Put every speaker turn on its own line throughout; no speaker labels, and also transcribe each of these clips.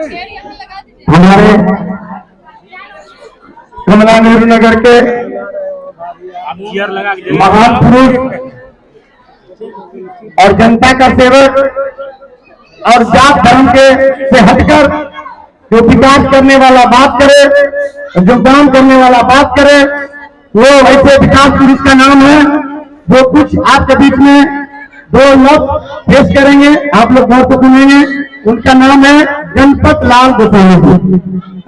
हमारे कमला नेहरू नगर के महान पुरुष और जनता का सेवक और जात धर्म के से हटकर जो विकास करने वाला बात करे, जो काम करने वाला बात करे, वो ऐसे विकास पुरुष का नाम है जो कुछ आपके बीच में दो लोग पेश करेंगे, आप लोग बहुत सुनेंगे। उनका नाम है गणपत लाल गोसावी।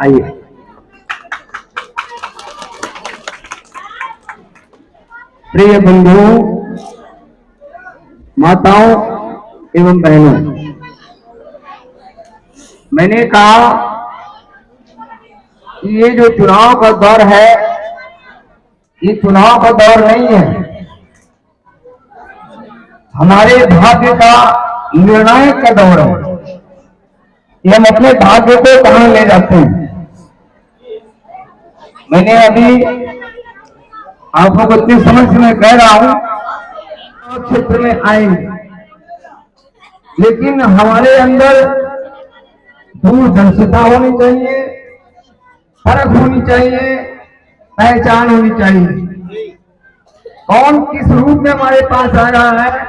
आइए। प्रिय बंधुओं, माताओं एवं बहनों, मैंने कहा कि ये जो चुनाव का दौर है, ये चुनाव का दौर नहीं है, हमारे भाग्य का निर्णायक का दौर है कि हम अपने भाग्य को कहां ले जाते हैं। मैंने अभी आपको इतनी समझ में कह रहा हूं क्षेत्र में आएंगे, लेकिन हमारे अंदर दूरदर्शिता होनी चाहिए, फर्क होनी चाहिए, पहचान होनी चाहिए। कौन किस रूप में हमारे पास आ रहा है,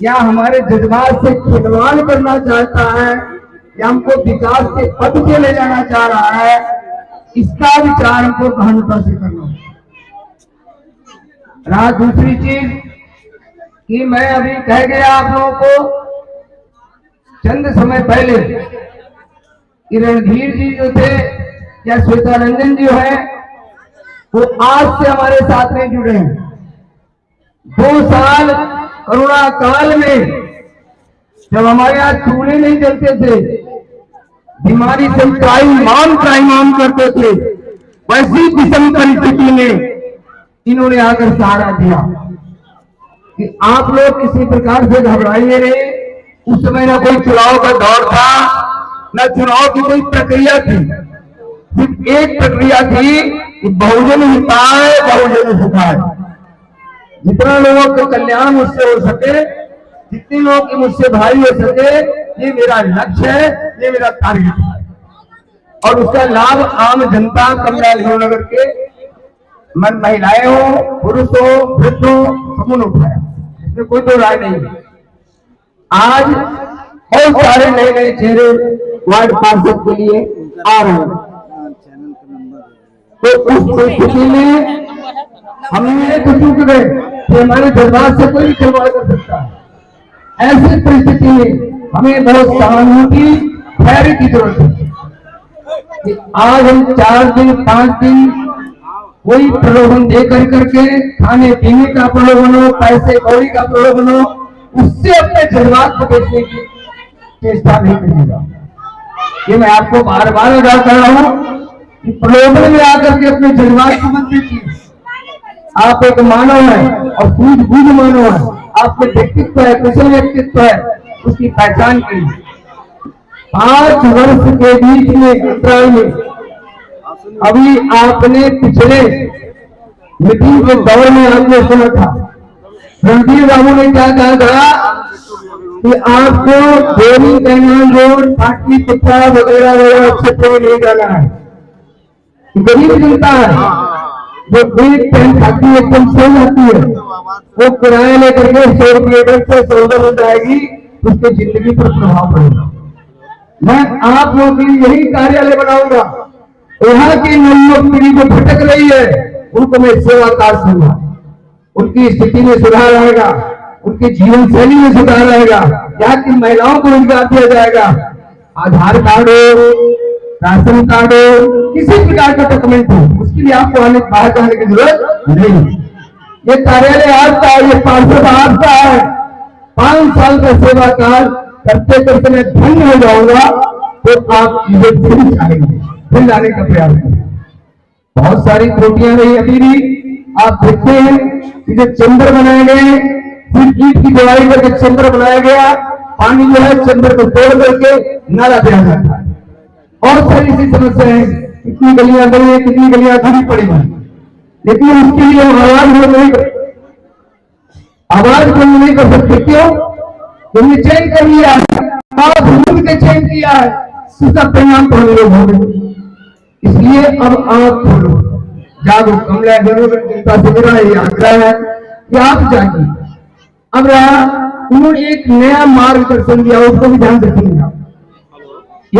या हमारे जज्बात से खिलवाड़ करना चाहता है, या हमको विकास के पथ पे ले जाना चाह रहा है, इसका विचार हमको गहनता से करना है। रहा दूसरी चीज कि मैं अभी कह गया आप लोगों को चंद समय पहले कि रणधीर जी जो थे या श्वेता रंजन जी है, वो आज से हमारे साथ में जुड़े हैं। 2 साल कोरोना काल में जब हमारे यहाँ चूल्हे नहीं जलते थे, बीमारी से त्राहिमाम करते थे, वैसी विषम परिस्थिति में इन्होंने आकर सहारा दिया कि आप लोग किसी प्रकार से घबराइए नहीं। उस समय ना कोई चुनाव का दौर था, न चुनाव की कोई प्रक्रिया थी, सिर्फ एक प्रक्रिया थी कि बहुजन हिताय बहुजन सुखाय। जितना लोगों का कल्याण मुझसे हो सके, जितने लोग की मुझसे भाई हो सके, ये मेरा लक्ष्य है, ये मेरा टारगेट है। और उसका लाभ आम जनता कमला नेहरू नगर के मन महिलाएं हो, पुरुष हो, वृद्ध हो, सबने उठाया, इसमें कोई दो राय नहीं है। आज बहुत सारे नए नए चेहरे वार्ड पार्षद के लिए आ रहे हैं, तो उस परिस्थिति में हमने तो चूक गए कि हमारे जज्बात से कोई भी खिलवाड़ कर सकता है। ऐसी परिस्थिति में हमें बहुत सहानुभूति, धैर्य की जरूरत है कि आज हम 4 दिन 5 दिन कोई प्रलोभन दे करके खाने पीने का प्रलोभन हो, पैसे कौड़ी का प्रलोभन हो, उससे अपने जज्बात को देखने की चेष्टा नहीं करिएगा। ये मैं आपको बार बार अदा कर रहा हूं कि प्रलोभन में आकर के अपने जज्बात को मत देखिए। आप एक मानव है और सूझबूझ मानव है, आपके व्यक्तित्व है, कुशल व्यक्तित्व है, उसकी पहचान कीजिए। 5 वर्ष के बीच में अंतराल में अभी आपने पिछले मीटिंग के दौर में आपने सुना था, रणधीर बाबू ने क्या कहा था कि आपको देवी कैनाल रोड, पाटलिपुत्रा वगैरह वगैरह क्षेत्र में नहीं जाना है। गरीब जनता है जो एक पेन खाती एकदम सो जाती है, वो किराया लेकर के 100 रुपये से सौदा हो जाएगी, उसकी जिंदगी पर प्रभाव पड़ेगा। मैं आप लोगों के लिए यही कार्यालय बनाऊंगा। यहाँ की नई पीढ़ी जो भटक रही है, उनको मैं सेवा कार्य दूंगा, उनकी स्थिति में सुधार आएगा, उनकी जीवन शैली में सुधार आएगा, यहाँ की महिलाओं को रोजगार दिया जाएगा। आधार कार्ड हो, राशन कार्ड हो, किसी प्रकार का डॉक्यूमेंट हो, उसके लिए आपको बाहर जाने की जरूरत नहीं। ये कार्यालय आपका है, ये पार्षद आपका है। 5 साल का सेवा कार्य करते करते मैं धन्य हो जाऊंगा, तो आप मुझे फिर चाहेंगे, फिर लाने का प्रयास करें। बहुत सारी त्रुटियां रही अभी भी, आप देखते हैं कि जो चैम्बर बनाए गए, फिर ईंट की दीवारी करके चैम्बर बनाया गया, पानी जो है चैम्बर को तोड़ करके नाला दिया जाता है। और सारी ऐसी समस्या है, कितनी गलियां गई है, कितनी गलियां खाली पड़ी है, लेकिन उसके लिए हम आवाज बुलंद नहीं कर सकते। क्यों? तुमने चयन कर लिया है, चयन किया है, उसका परिणाम तो हम लोग हो गए। इसलिए अब आप खोलो, जागो। कमला जनता से मेरा ये आग्रह है कि आप जागिए। अब रहा, उन्होंने एक नया मार्गदर्शन दिया, उसको भी ध्यान रखिएगा।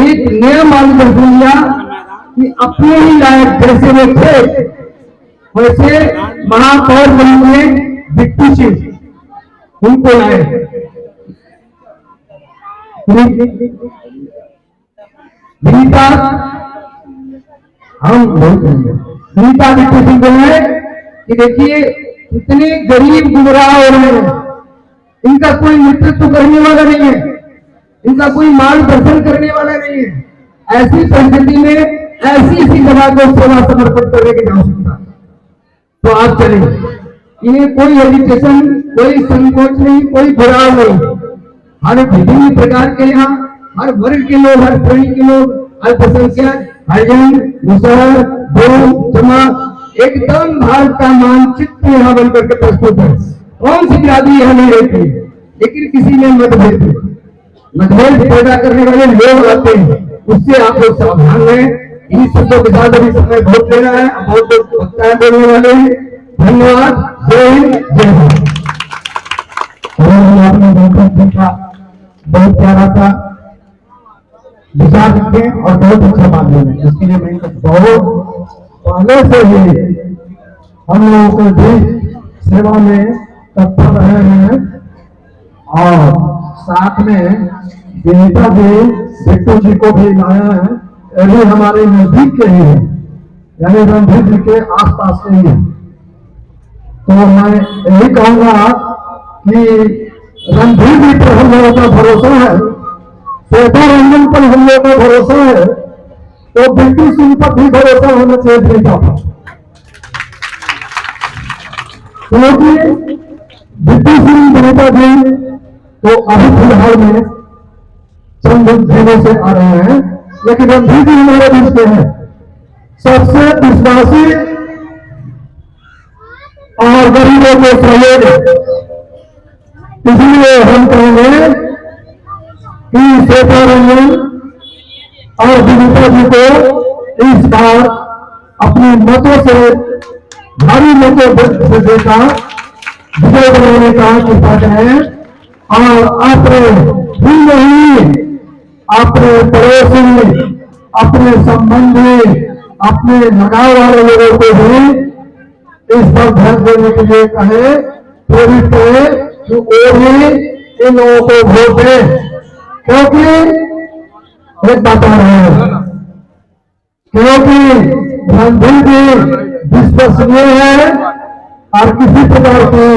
एक नया मार्गदर्शन दिया कि अपने ही लायक जैसे वो थे वैसे महापौर बने बिट्टू सिंह, उनको लाए। नीता हम बहुत नीता बिट्टू सिंह बोले कि देखिए इतने गरीब गुमराह हो रहे हैं, इनका कोई नेतृत्व करने वाला नहीं है, इनका कोई मार्गदर्शन करने वाला नहीं है। ऐसी परिस्थिति में ऐसी जगह को सेवा समर्पित करने की आवश्यकता, तो आप चले। इन्हें कोई हेजिटेशन, कोई संकोच नहीं, कोई भराव नहीं। हर विभिन्न प्रकार के यहाँ हर वर्ग के लोग, हर श्रेणी के लोग, अल्पसंख्यक, हरिजन, मुसहर, दो जमा, एकदम भारत का मानचित्र यहाँ बनकर के प्रस्तुत है। कौन सी बिरादरी यहाँ नहीं रहती, लेकिन किसी में मतभेद पैदा करने वाले लोग आते हैं, उससे आप लोग सावधान रहें। इन शब्दों के साथ अभी समय वोट लेना है, बहुत लोग वक्ताएं बोलने वाले हैं। धन्यवाद। जय हिंद, जय भारत। आपने देखा बहुत प्यारा सा विचार रखे और बहुत अच्छा बात बोले, इसके लिए मैं बहुत पहले से ही हम लोगों को देश सेवा में तत्पर रहे हैं और साथ में बेटा जी बिट्टू जी को भी लाया है। ये हमारे नजदीक के ही है, यानी रणधीर जी के आसपास के ही है। तो मैं यही कहूंगा कि रणधीर जी पर हम लोगों का भरोसा है, श्वेता रंजन पर हम लोगों का भरोसा है, तो बिट्टू सिंह पर भी भरोसा होना चाहिए बेटा पर, क्योंकि बिट्टू सिंह बेटा जी तो अभी फिलहाल में चंद दिनों से आ रहे हैं, लेकिन रणधीर जी हमारे बीच में है, सबसे विश्वासी और गरीबों को सहयोग। इसलिए हम कहेंगे कि श्वेता रंजन और विनीता जी को इस बार अपने मतों से, भारी मतों से देकर विजय बनाने का कृपा करें और अपने भी नहीं, अपने पड़ोसी, अपने संबंधी, अपने लगाव वाले लोगों को भी इस पर ध्यान देने के लिए कहे, प्रेरित करें कि वो भी इन लोगों को वोट दें। क्योंकि एक बात है, क्योंकि रणधीर जी विश्वसनीय है और किसी प्रकार की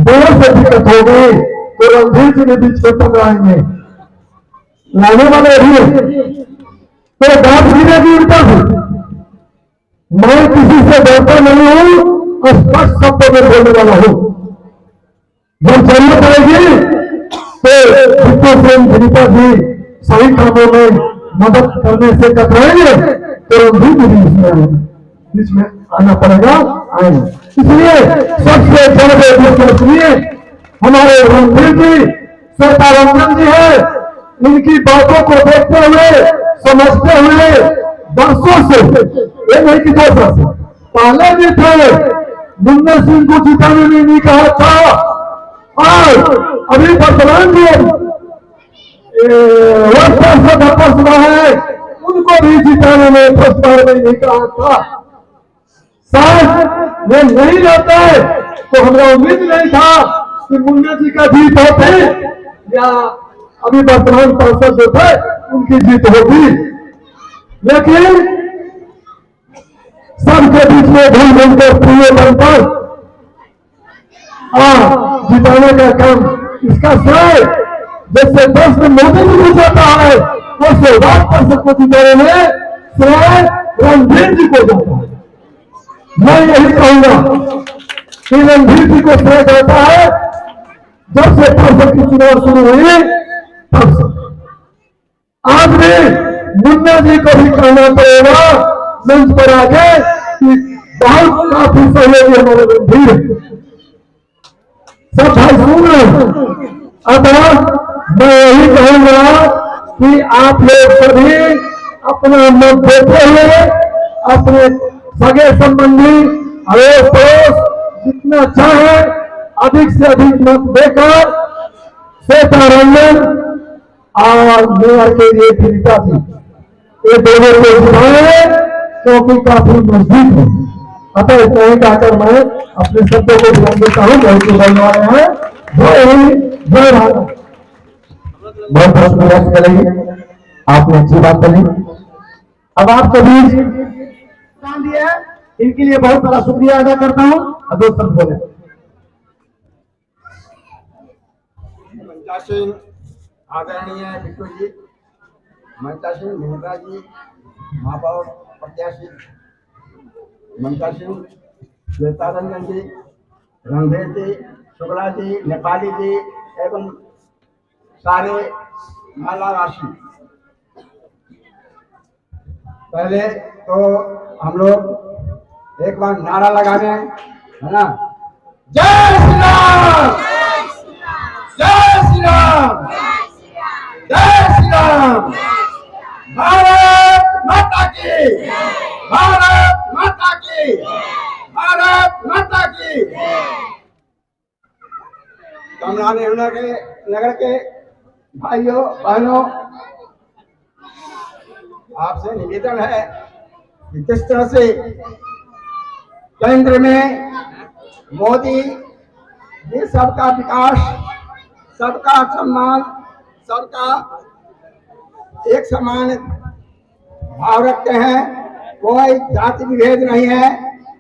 देर से दिक्कत हो गई तो रणधीर जी के बीच में टकराएंगे, लाने वाले भी तो बात गिरेगी उनका भी। मैं किसी से डरता नहीं हूं, स्पष्ट शब्दों में बोलने वाला हूं। जब जरूरत पड़ेगी तो बिट्टू सिंह विनीता जी सही कामों में मदद करने से कतराएंगे तो रणधीर जी बीच में आना पड़ेगा, आएंगे। इसलिए सबसे बड़े विश्वसनीय हमारे रणधीर जी, श्वेता रंजन जी है। इनकी बातों को देखते हुए, समझते हुए वर्षों से, ये नहीं कि 2 साल से पहले भी थे, मुन्ना सिंह को जिताने में नहीं कहा था और अभी वर्तमान में वर्षा है, उनको भी जिताने में फर्स्ट बार में नहीं कहा था। शायद वे नहीं रहता है तो हमें उम्मीद नहीं था कि मुन्ना जी का जीत होते या अभी वर्तमान सांसद जो थे उनकी जीत होगी, लेकिन सबके बीच में भूल मिलकर प्रिय बनकर जिताने का काम, इसका श्रेय जैसे देश में मोदी जी को जाता है वैसे राज परिषद को जिताने में श्रेय रणधीर जी को जाता है। मैं यही कहूंगा कि रणधीर जी को श्रेय जाता है। जब से परिषद की चुनाव शुरू हुई तब से आज भी मुन्ना जी को भी कहना पड़ेगा मंच पर आके कि बहुत काफी सहयोगी हमारे रणधीर सब भाई सुन रहे। अब मैं यही कहूंगा कि आप लोग सभी अपना मत देते हुए अपने सगे संबंधी अड़ोस पड़ोस जितना चाहे अधिक से अधिक मत देकर श्वेता रंजन और मेयर के लिए प्रीता थी, ये दोनों को जिताए क्योंकि काफी मजबूत है। अतः इतना ही कहकर मैं अपने शब्दों को ध्यान देता हूँ। बहुत बोलने वाले हैं। जय हिंद, जय भारत। बहुत बहुत शुक्रिया करेंगे, आपने अच्छी बात कही। अब आपके बीच दिया है, इनके लिए बहुत बड़ा शुक्रिया अदा करता हूँ। अब दो शब्द बोले।
मंचासीन आदरणीय बिट्टू जी, मंचासीन मेहता जी, महापौर प्रत्याशी मंचासीन श्वेता रंजन जी, रणधीर जी, शुक्ला जी, नेपाली जी एवं सारे मालावासी, पहले तो हम लोग एक बार नारा लगाने, है ना, जय श्री राम, जय श्री राम, जय श्री राम, भारत माता की, भारत माता की, भारत माता की। कमलाने नगर के भाइयों बहनों, आपसे निवेदन है कि जिस तरह से केंद्र में मोदी ये सबका विकास, सबका सम्मान, सबका एक समान भाव रखते हैं, कोई जाति विभेद नहीं है,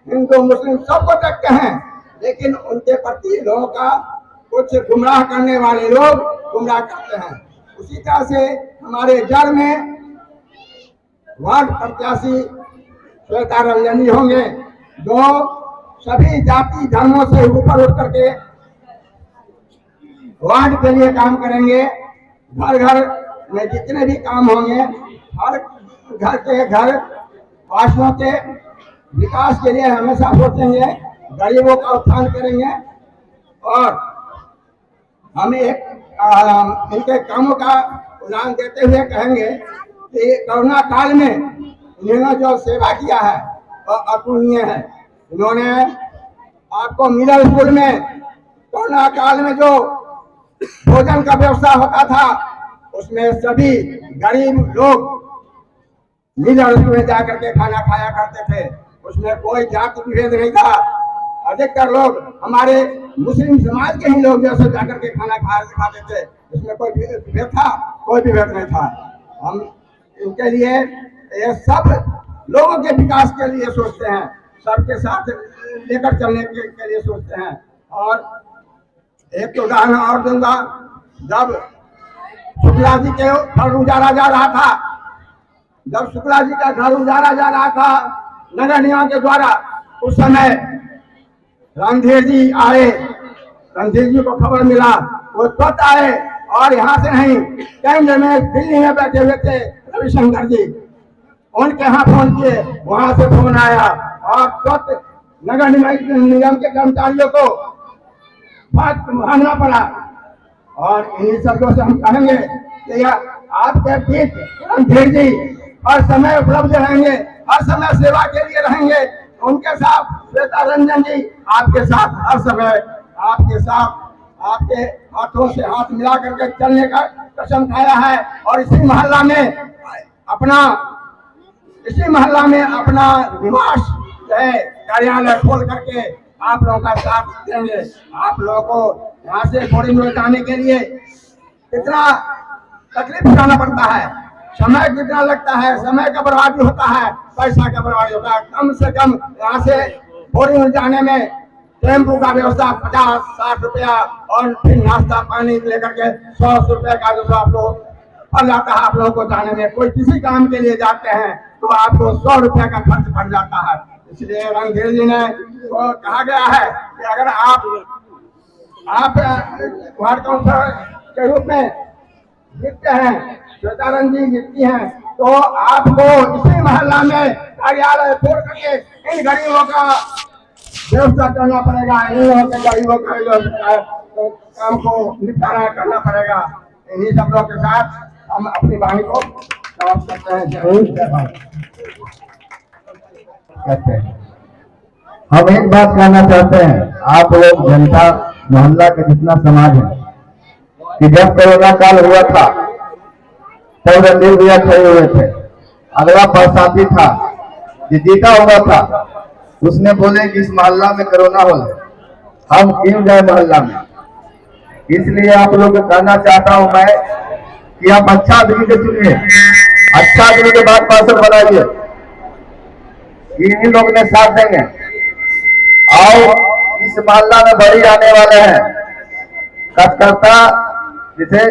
हिंदू मुस्लिम सबको देखते हैं, लेकिन उनके प्रति लोगों का कुछ गुमराह करने वाले लोग गुमराह करते हैं। उसी तरह से हमारे जड़ में वार्ड प्रत्याशी श्वेता रंजन जी होंगे, जो सभी जाति धर्मों से ऊपर उठ करके वार्ड के लिए काम करेंगे। घर घर में जितने भी काम होंगे, हर घर के घर वासियों के विकास के लिए हमेशा सोचेंगे, गरीबों का उत्थान करेंगे और हमें एक इनके कामों का उदाहरण देते हुए कहेंगे कि कोरोना काल में इन्होंने जो सेवा किया है वह अतुलनीय है। इन्होंने आपको मिडिल स्कूल में कोरोना काल में जो भोजन का व्यवस्था होता था, उसमें सभी गरीब लोग मिडिल स्कूल में जाकर के खाना खाया करते थे, उसमें कोई जाति विभेद नहीं था। अधिकतर लोग हमारे मुस्लिम समाज के ही लोग जैसे जाकर के खाना खाते थे, उसमें कोई विभेद था? कोई विभेद नहीं था। हम इनके लिए ये सब लोगों के विकास के लिए सोचते हैं, सबके साथ लेकर चलने के लिए सोचते हैं। और एक उदाहरण और दूंगा, जब शुक्ला जी के घर उजाड़ा जा रहा था, जब शुक्ला जी का घर उजाड़ा जा रहा था नगर निगम के द्वारा, उस समय रणधीर जी आए, रणधीर जी को खबर मिला, वो तुरंत आए और यहाँ से नहीं, केंद्र में दिल्ली में बैठे हुए थे रविशंकर जी, उनके यहाँ फोन किए, वहां से फोन आया और तुरंत नगर निगम के कर्मचारियों को बात मानना पड़ा। और इन्हीं शब्दों से हम कहेंगे कि आपके बीच रणधीर जी हर समय उपलब्ध रहेंगे, हर समय सेवा के लिए रहेंगे। उनके साथ श्वेता रंजन जी आपके साथ हर समय, आपके साथ, आपके हाथों से हाथ मिला करके चलने का कसम खाया है। और इसी महल्ला में अपना निवास है, कार्यालय खोल करके आप लोगों का साथ देंगे। आप लोगों को यहाँ से बोरिंग में जाने के लिए कितना तकलीफ उठाना पड़ता है, समय कितना लगता है, समय का बर्बादी होता है, पैसा का बर्बादी होता है। कम से कम यहाँ से बोरिंग जाने में टेम्पो का व्यवस्था 50-60 रुपया और फिर नाश्ता पानी लेकर के 100 रुपये का जो आपको पड़ जाता है। आप लोगों को जाने में, कोई किसी काम के लिए जाते हैं तो आपको 100 रुपये का खर्च पड़ जाता है। इसलिए रणधीर जी ने तो कहा गया है कि अगर आप वार्ड काउंसिलर के रूप में जीतते हैं, श्वेता रंजन जी जीतती हैं, तो आपको इसी महल्ला में कार्यालय खोल करके इन गरीबों का व्यवस्था करना पड़ेगा, इन लोगों के गरीबों का काम को निपटारा करना पड़ेगा। इन्हीं शब्दों के साथ हम अपनी वाणी को समाप्त करते हैं। जय भारत।
कहते हैं हम एक बात कहना चाहते हैं, आप लोग जनता मोहल्ला के जितना समाज है, कि जब कोरोना काल हुआ था तब रणधीर भैया खड़े हुए थे। अगला बरसाती था जो जीता हुआ था, उसने बोले कि इस मोहल्ला में कोरोना हो, हम क्यों जाए मोहल्ला में। इसलिए आप लोग को कहना चाहता हूं मैं कि आप अच्छा आदमी के चुनिए, अच्छा आदमी के बाद पार्षद बनाइए, इन्हीं लोग ने साथ देंगे। आओ इस मोहल्ला में बड़ी आने वाले हैं कार्यकर्ता, जिसे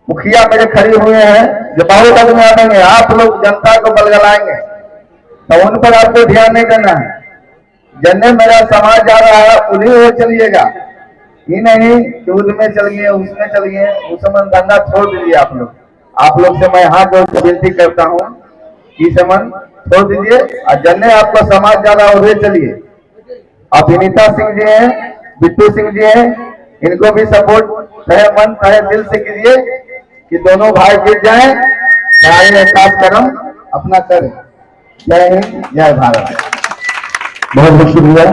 मुखिया मेरे खड़े हुए हैं जो बहुत आदमी आएंगे, आप लोग जनता को बलगलाएंगे तो उन पर आपको ध्यान नहीं देना है। जन्ने मेरा समाज जा रहा है उन्हीं वो चलिएगा, ये नहीं कि उसमें चल गए उसमें चल गए, उस समय धंधा छोड़ दीजिए। आप लोग से मैं हाथ जोड़ के विनती करता हूँ कि समन छोड़ दीजिए और जन्ने आपका समाज जा रहा है उधर चलिए। अब विनीता सिंह जी हैं, बिट्टू सिंह जी हैं, इनको भी सपोर्ट तहे मन तहे दिल से कीजिए कि दोनों भाई जीत जाएं, सारे एहसास करम अपना करें। जय हिंद, जय भारत। बहुत बहुत शुक्रिया।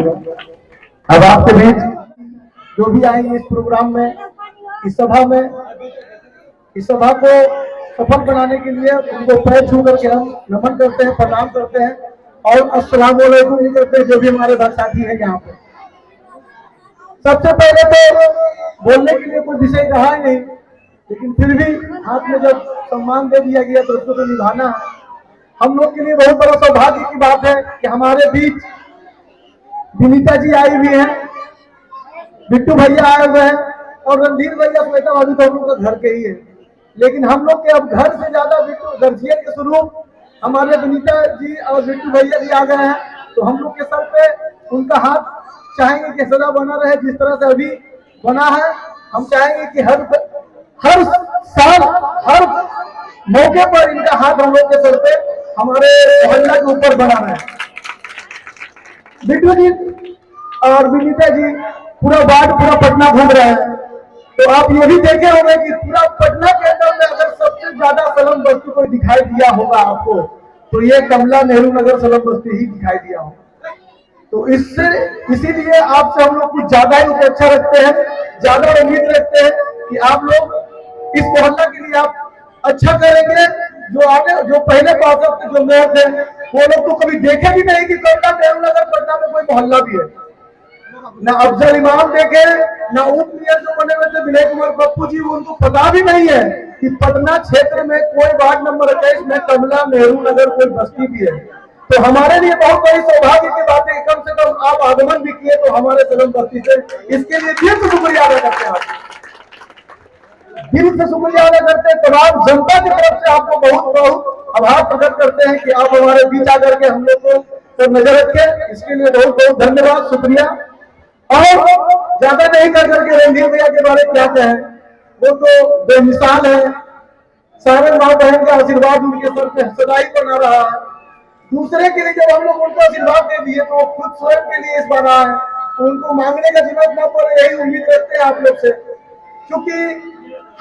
अब आपके बीच
जो भी आएंगे इस प्रोग्राम में, इस सभा में, इस सभा को सफल बनाने के लिए उनको पैर छू करके हम नमन करते हैं, प्रणाम करते हैं और अस्सलाम वालेकुम भी करते हैं जो भी हमारे साथी हैं यहाँ पे। सबसे पहले तो बोलने के लिए कोई विषय रहा ही नहीं, लेकिन फिर भी हाथ में जब सम्मान दे दिया गया तो उसको तो निभाना है। हम लोग के लिए बहुत बड़ा सौभाग्य की बात है कि हमारे बीच विनीता जी आई हुई हैं, बिट्टू भैया आए हुए हैं और रणधीर भैया श्वेता भाभी तो हम लोग का घर के ही है, लेकिन हम लोग के अब घर से ज्यादा बिट्टू गर्जियन के स्वरूप हमारे विनीता जी और बिट्टू भैया भी आ गए हैं। तो हम लोग के सर पे उनका हाथ चाहेंगे कि सदा बना रहे जिस तरह से अभी बना है। हम चाहेंगे कि हर साल हर मौके पर इनका हाथ हम लोग के सर पे हमारे मोहल्ला के ऊपर बना रहे। बिट्टू जी और विनीता जी पूरा वार्ड पूरा पटना घूम रहे हैं, तो आप ये भी देखे होंगे कि पूरा पटना के अंदर में अगर सबसे ज्यादा सलम बस्ती कोई दिखाई दिया होगा आपको तो ये कमला नेहरू नगर सलम बस्ती ही दिखाई दिया होगा। तो इसीलिए आपसे हम लोग कुछ ज्यादा ही अपेक्षा रखते हैं, ज्यादा उम्मीद रखते हैं कि आप लोग इस मोहल्ला के लिए आप अच्छा करेंगे। जो पहले पार्षद थे, जो मेयर थे, वो लोग तो कभी देखे भी नहीं कि कमला नेहरू नगर पटना में कोई मोहल्ला भी है। ना अफजल इमाम देखे, ना उप मेयर जो बने हुए थे विनय कुमार पप्पू जी, उनको पता भी नहीं है कि पटना क्षेत्र में कोई वार्ड नंबर 28 में कमला नेहरू नगर कोई बस्ती भी है। तो हमारे लिए बहुत बड़ी सौभाग्य की बात है, कम से कम आप आगमन भी किए तो हमारे सलम बस्ती से, इसके लिए दिल से शुक्रिया अदा करते हैं, दिल से शुक्रिया अदा करते हैं। तमाम जनता की तरफ से आपको बहुत बहुत आभार प्रकट करते हैं कि आप हमारे बीच आकर के हम लोग को तो नजर रखें, इसके लिए बहुत बहुत धन्यवाद, शुक्रिया। और ज्यादा नहीं कर करके रणधीर भैया के बारे में क्या कहें, वो तो बेमिसाल है, सारे माँ बहन का आशीर्वाद उनके सर पे सदाई बना रहा है। दूसरे के लिए जब हम लोग उनको आशीर्वाद दे दिए तो वो खुद स्वयं के लिए इस बार आए, तो उनको मांगने का जरूरत ना पड़े, यही उम्मीद रखते हैं आप लोग से। क्योंकि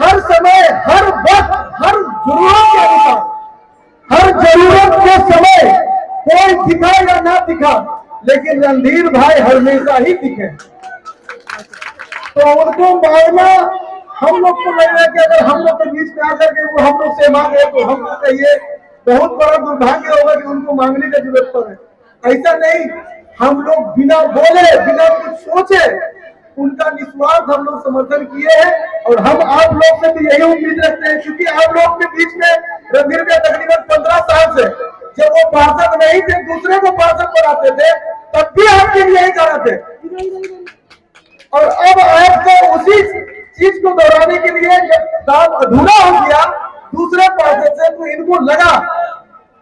हर समय, हर वक्त, हर जरूरत के अनुसार, हर जरूरत के समय कोई दिखा या ना दिखा, लेकिन रणधीर भाई हमेशा ही दिखे। तो उनको मांगना हम लोग को लग रहा है कि अगर हम लोग के बीच में आकर के वो हम लोग से मांगे तो हम लोग का ये बहुत बड़ा दुर्भाग्य होगा कि उनको मांगने की जरूरत पड़े। ऐसा नहीं, हम लोग बिना बोले, बिना कुछ सोचे उनका निस्वार्थ हम लोग समर्थन किए हैं। और हम आप लोग से भी यही उम्मीद रखते हैं, क्योंकि आप लोग के बीच में रणधीर भैया तकरीबन 15 साल से, जब वो पार्षद नहीं थे, दूसरे को पार्षद बनाते थे, तब भी आपके लिए यही कर रहे थे। और अब आपको उसी चीज को दोहराने के लिए जब काम अधूरा हो गया दूसरे पार्षद से, तो इनको लगा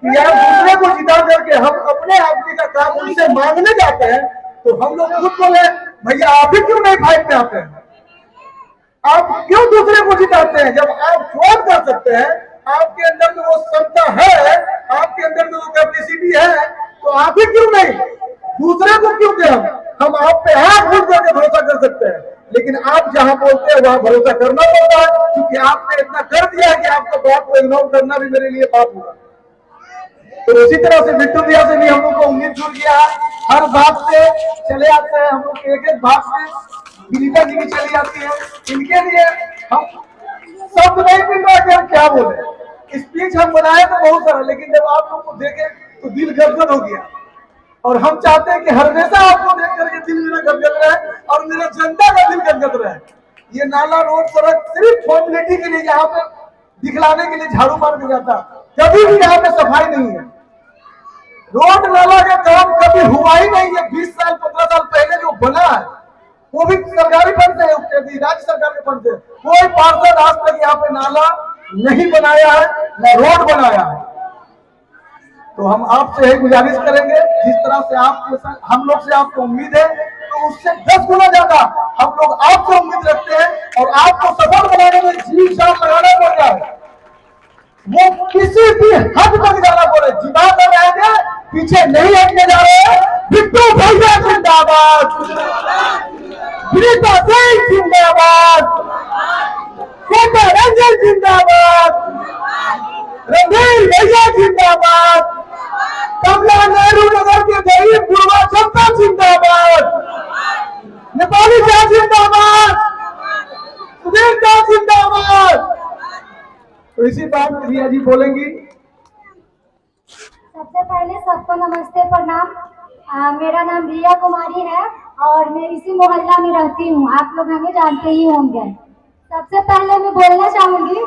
कि यार दूसरे को जिता करके हम अपने आदमी का काम उनसे मांगने जाते हैं, तो हम लोग खुद बोले भैया आप ही क्यों नहीं फाइट में आते हैं, आप क्यों दूसरे को जिताते हैं, जब आप स्वयं कर सकते हैं, आपके अंदर में वो क्षमता है, आपके अंदर में वो कैपेसिटी है, तो आप ही क्यों नहीं, दूसरे को क्यों दे, हम आप पे हाथ उठ करके भरोसा कर सकते हैं। लेकिन आप जहां बोलते हैं वहां भरोसा करना पड़ता है, क्योंकि आपने इतना कर दिया है कि आपका बात को इग्नोर करना भी मेरे लिए पाप होगा। तो उसी तरह से बिट्टू भैया से भी हम लोग को उम्मीद जुड़ गया है, हर बात पे चले आते हैं हम लोग के एक एक बात में, विनीता जी भी चली जाती है, इनके लिए हम शब्द नहीं मिल रहा कि हम क्या बोले। स्पीच हम बनाए तो बहुत सारा, लेकिन जब आप लोग को देखे तो दिल गदगद हो गया। और हम चाहते हैं कि हमेशा आपको देख करके दिल मेरा गदगद रहे और मेरा जनता का दिल गदगद रहे। ये नाला रोड सड़क सिर्फ फॉर्मेलिटी के लिए यहाँ पे दिखलाने के लिए झाड़ू मार के जाता, कभी भी यहाँ पे सफाई नहीं है। रोड नाला का काम कभी हुआ ही नहीं है। 20 साल 15 साल पहले जो बना है वो भी सरकारी फंड से, राज्य सरकार के फंड से। कोई पार्षद आज तक यहाँ पे नाला नहीं बनाया है, न रोड बनाया है। तो हम आपसे यही गुजारिश करेंगे, जिस तरह से आपके साथ हम लोग से आपको उम्मीद है, तो उससे 10 गुना ज्यादा हम लोग आपसे उम्मीद रखते हैं। और आपको सफल बनाने में जी जान लगाना पड़ रहा है, वो किसी भी हद तक जाना पड़े, जिता कर रहेंगे, पीछे नहीं हटने जा रहे हैं। बिट्टू भैया जिंदाबाद, विनीता सिंह जिंदाबाद, कोटा रंजन जिंदाबाद, रणधीर भैया जिंदाबाद, कमला नेहरू नगर के गरीब बुढ़वा जनता जिंदाबाद, नेपाली जा जिंदाबाद, सुधीर का जिंदाबाद। तो इसी बात में रिया जी बोलेंगी।
सबसे पहले सबको नमस्ते प्रणाम। मेरा नाम रिया कुमारी है और मैं इसी मोहल्ला में रहती हूँ, आप लोग हमें जानते ही होंगे। सबसे पहले मैं बोलना चाहूंगी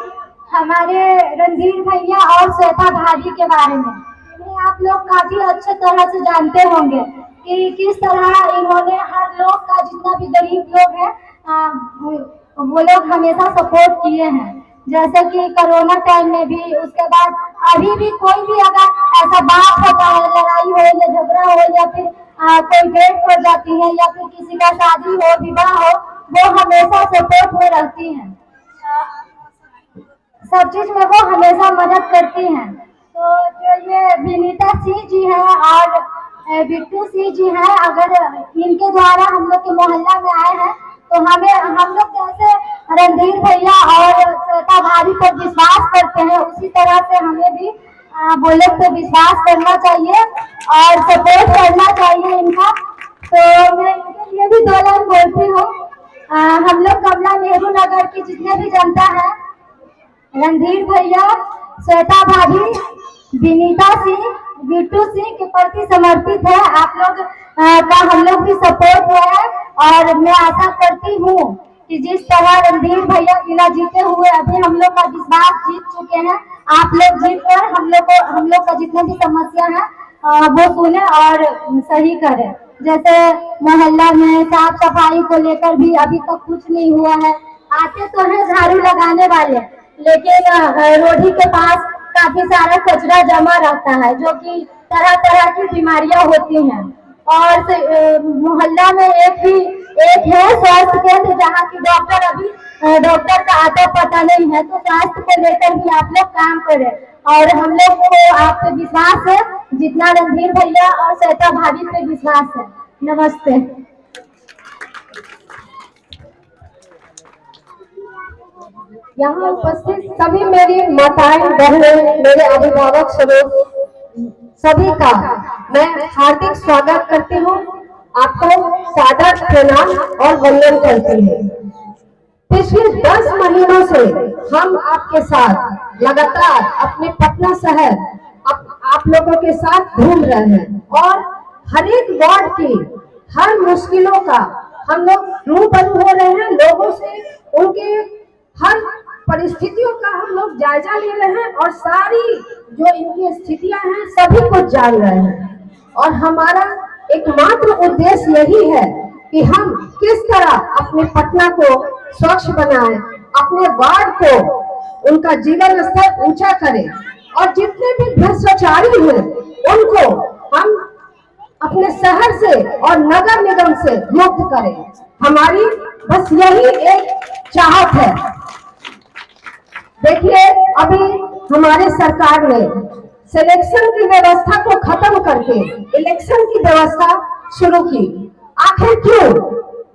हमारे रणधीर भैया और श्वेता भाभी के बारे में। इन्हें आप लोग काफी अच्छे तरह से जानते होंगे कि किस तरह इन्होंने हर लोग का, जितना भी गरीब लोग है वो लोग हमेशा सपोर्ट किए हैं। जैसे कि कोरोना टाइम में भी, उसके बाद अभी भी कोई भी अगर ऐसा बात होता है, लड़ाई हो या झगड़ा हो या फिर कोई डेट हो जाती है या फिर किसी का शादी हो, विवाह हो, वो हमेशा सपोर्ट में रहती हैं। सब चीज में वो हमेशा मदद करती हैं। तो जो ये विनीता सिंह जी है और बिट्टू सिंह जी हैं, अगर इनके द्वारा हम लोग के मोहल्ला में आए हैं तो हम लोग जैसे रणधीर भैया और श्वेता भाभी पर विश्वास करते हैं, उसी तरह से हमें भी वो लोग पे विश्वास करना चाहिए और सपोर्ट करना चाहिए इनका। तो मैं इनके लिए भी 2 लाइन बोलती हूँ। हम लोग कमला नेहरू नगर की जितने भी जनता है, रणधीर भैया, श्वेता भाभी, विनीता सिंह, बिट्टू सिंह के प्रति समर्पित है। आप लोग का हम लोग भी सपोर्ट है और मैं आशा करती हूँ कि जिस तरह रणधीर भैया बिना जीते हुए अभी हम लोग का विश्वास जीत चुके हैं, आप लोग जीत कर हम लोग का जितने भी समस्या है वो सुने और सही करें। जैसे मोहल्ला में साफ सफाई को लेकर भी अभी तक कुछ नहीं हुआ है। आते तो है झाड़ू लगाने वाले, लेकिन रोडी के पास काफी सारा कचरा जमा रहता है, जो कि तरह तरह की बीमारियां होती हैं। और मोहल्ला में एक है स्वास्थ्य केंद्र, जहाँ की डॉक्टर का आता पता नहीं है। तो स्वास्थ्य को लेकर भी आप लोग काम करें और हम लोग को आप पे विश्वास है, जितना रणधीर भैया और श्वेता भाभी पे विश्वास है। नमस्ते।
यहाँ उपस्थित सभी मेरी माताएं, बहनें, मेरे अभिभावक सभी का मैं हार्दिक स्वागत करती हूँ। आपको सादर प्रणाम और वंदन करती हूँ। पिछले 10 महीनों से हम आपके साथ लगातार अपने पटना शहर आप लोगों के साथ घूम रहे हैं और हर एक वार्ड की हर मुश्किलों का हम लोग रूबरू हो रहे हैं। लोगों से उनके हर परिस्थितियों का हम लोग जायजा ले रहे हैं और सारी जो इनकी स्थितियां हैं सभी कुछ जान रहे हैं। और हमारा एकमात्र उद्देश्य यही है कि हम किस तरह अपने पटना को स्वच्छ बनाएं, अपने वार्ड को उनका जीवन स्तर ऊंचा करें और जितने भी भ्रष्टाचारी हैं उनको हम अपने शहर से और नगर निगम से मुक्त करें। हमारी बस यही एक चाहत है। देखिए, अभी हमारे सरकार ने सिलेक्शन की व्यवस्था को खत्म करके इलेक्शन की व्यवस्था शुरू की। आखिर क्यों?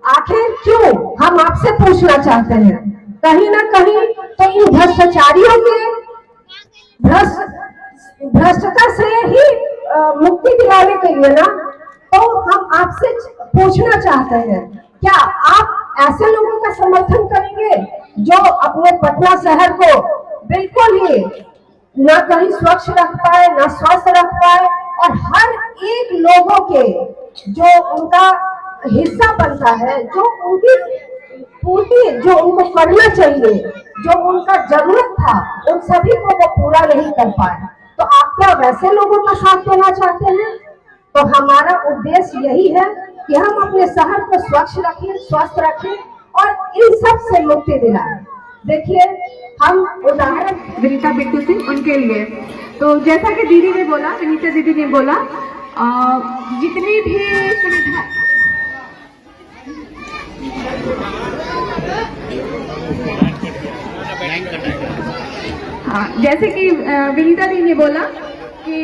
आखिर क्यों, हम आपसे पूछना चाहते हैं। कहीं ना कहीं तो इन भ्रष्टाचारियों के भ्रष्टता से ही मुक्ति दिलाने के लिए ना, तो हम आपसे पूछना चाहते हैं, क्या आप ऐसे लोगों का समर्थन करेंगे जो अपने पटना शहर को बिल्कुल ही ना कहीं स्वच्छ रख पाए, ना स्वस्थ रख पाए, और हर एक लोगों के जो उनका हिस्सा बनता है, जो उनकी पूर्ति, जो उनको करना चाहिए, जो उनका जरूरत था, उन सभी को वो पूरा नहीं कर पाए। तो आप क्या वैसे लोगों का साथ देना चाहते हैं? तो हमारा उद्देश्य यही है कि हम अपने शहर को स्वच्छ रखें, स्वस्थ रखें और इन सब से मुक्ति दिलाएं। देखिए, हम उदाहरण
विनीता बिट्टू सिंह उनके लिए, तो जैसा कि दीदी ने बोला, विनीता दीदी ने बोला, जितनी भी सुविधा, जैसे कि विनीता दी ने बोला कि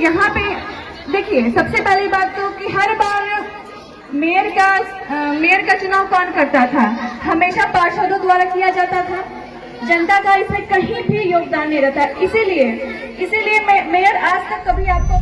यहाँ पे देखिए, सबसे पहली बात तो कि हर बार मेयर का चुनाव कौन करता था? हमेशा पार्षदों द्वारा किया जाता था। जनता का इसमें कहीं भी योगदान नहीं रहता। इसीलिए मेयर आज तक कभी आपको